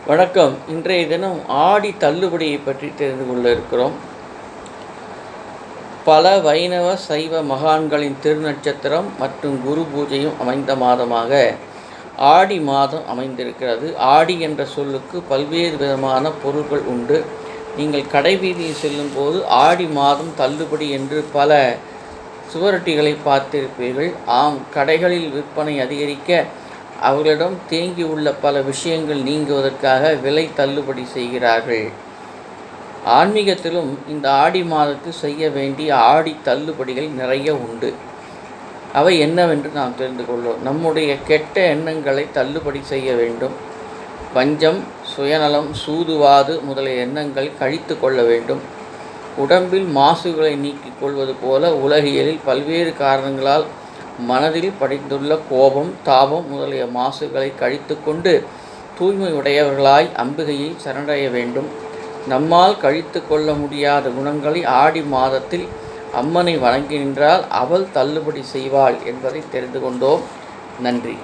வணக்கம். இன்றைய தினம் ஆடி தள்ளுபடியை பற்றி தெரிந்து கொள்ள இருக்கிறோம். பல வைணவ சைவ மகான்களின் திருநட்சத்திரம் மற்றும் குரு பூஜையும் அமைந்த மாதமாக ஆடி மாதம் அமைந்திருக்கிறது. ஆடி என்ற சொல்லுக்கு பல்வேறு விதமான பொருள்கள் உண்டு. நீங்கள் கடைவீதியில் செல்லும்போது ஆடி மாதம் தள்ளுபடி என்று பல சுவரொட்டிகளை பார்த்திருப்பீர்கள். ஆம், கடைகளில் விற்பனை அதிகரிக்க அவர்களிடம் தேங்கியுள்ள பல விஷயங்கள் நீங்குவதற்காக விலை தள்ளுபடி செய்கிறார்கள். ஆன்மீகத்திலும் இந்த ஆடி மாதத்தில் செய்ய வேண்டிய ஆடி தள்ளுபடிகள் நிறைய உண்டு. அவை என்னவென்று நாம் தெரிந்து கொள்வோம். நம்முடைய கெட்ட எண்ணங்களை தள்ளுபடி செய்ய வேண்டும். வஞ்சம், சுயநலம், சூதுவாது முதலிய எண்ணங்களை கழித்து கொள்ள வேண்டும். உடம்பில் மாசுகளை நீக்கிக் கொள்வது போல உலகியலில் பல்வேறு காரணங்களால் மனதில் படிந்துள்ள கோபம், தாபம் முதலிய மாசுகளை கழித்து கொண்டு தூய்மை உடையவர்களாய் அம்பிகையை சரணடைய வேண்டும். நம்மால் கழித்து கொள்ள முடியாத குணங்களை ஆடி மாதத்தில் அம்மனை வணங்கி நின்றால் அவள் தள்ளுபடி செய்வாள் என்பதை தெரிந்து கொண்டோம். நன்றி.